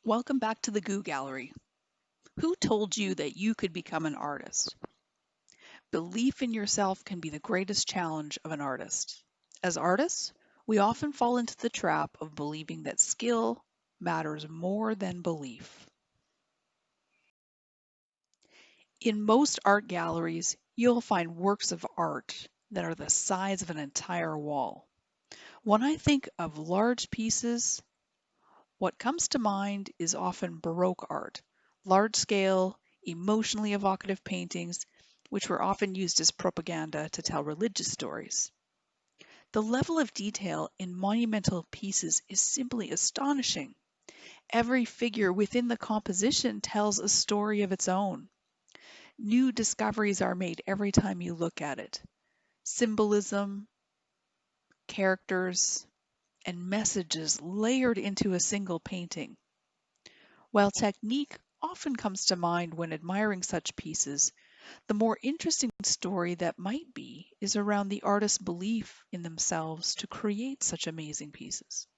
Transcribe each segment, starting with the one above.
Welcome back to the Goo Gallery. Who told you that you could become an artist? Belief in yourself can be the greatest challenge of an artist. As artists, we often fall into the trap of believing that skill matters more than belief. In most art galleries, you'll find works of art that are the size of an entire wall. When I think of large pieces, what comes to mind is often Baroque art, large-scale, emotionally evocative paintings, which were often used as propaganda to tell religious stories. The level of detail in monumental pieces is simply astonishing. Every figure within the composition tells a story of its own. New discoveries are made every time you look at it. Symbolism, characters, and messages layered into a single painting. While technique often comes to mind when admiring such pieces, the more interesting story that might be is around the artist's belief in themselves to create such amazing pieces.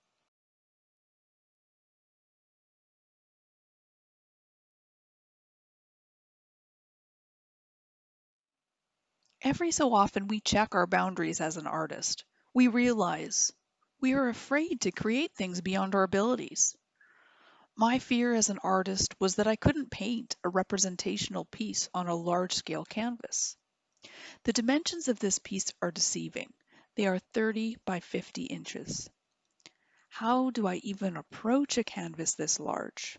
Every so often, we check our boundaries as an artist. We realize we are afraid to create things beyond our abilities. My fear as an artist was that I couldn't paint a representational piece on a large scale canvas. The dimensions of this piece are deceiving. They are 30 by 50 inches. How do I even approach a canvas this large?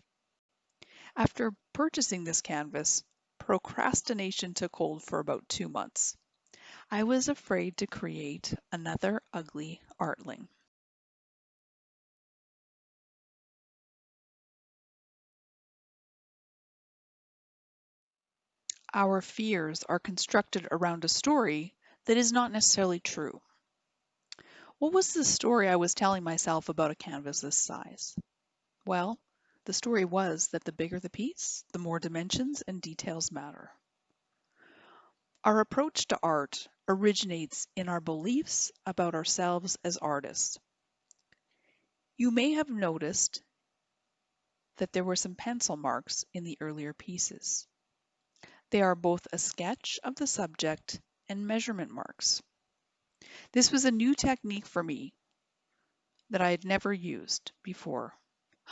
After purchasing this canvas, procrastination took hold for about 2 months. I was afraid to create another ugly artling. Our fears are constructed around a story that is not necessarily true. What was the story I was telling myself about a canvas this size? Well, the story was that the bigger the piece, the more dimensions and details matter. Our approach to art originates in our beliefs about ourselves as artists. You may have noticed that there were some pencil marks in the earlier pieces. They are both a sketch of the subject and measurement marks. This was a new technique for me that I had never used before.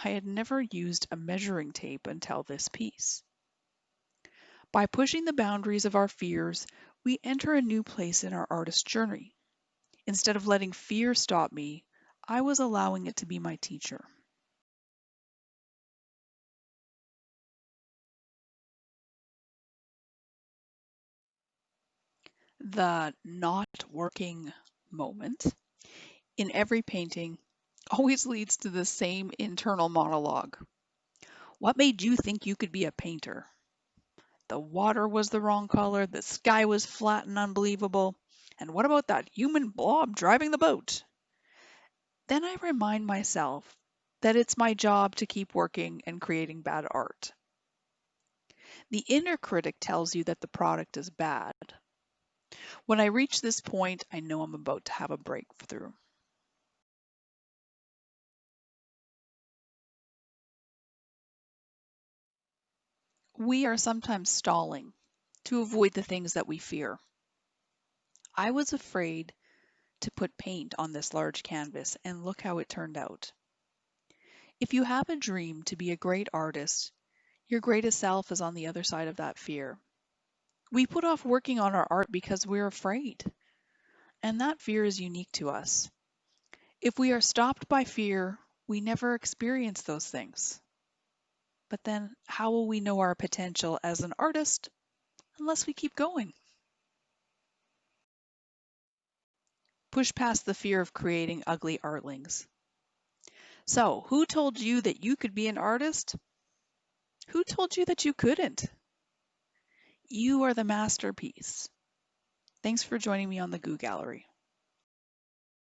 I had never used a measuring tape until this piece. By pushing the boundaries of our fears, we enter a new place in our artist journey. Instead of letting fear stop me, I was allowing it to be my teacher. The not working moment in every painting always leads to the same internal monologue. What made you think you could be a painter? The water was the wrong color, the sky was flat and unbelievable, and what about that human blob driving the boat? Then I remind myself that it's my job to keep working and creating bad art. The inner critic tells you that the product is bad. When I reach this point, I know I'm about to have a breakthrough. We are sometimes stalling to avoid the things that we fear. I was afraid to put paint on this large canvas, and look how it turned out. If you have a dream to be a great artist, your greatest self is on the other side of that fear. We put off working on our art because we're afraid, and that fear is unique to us. If we are stopped by fear, we never experience those things. But then, how will we know our potential as an artist unless we keep going? Push past the fear of creating ugly artlings. So, who told you that you could be an artist? Who told you that you couldn't? You are the masterpiece. Thanks for joining me on the Goo Gallery.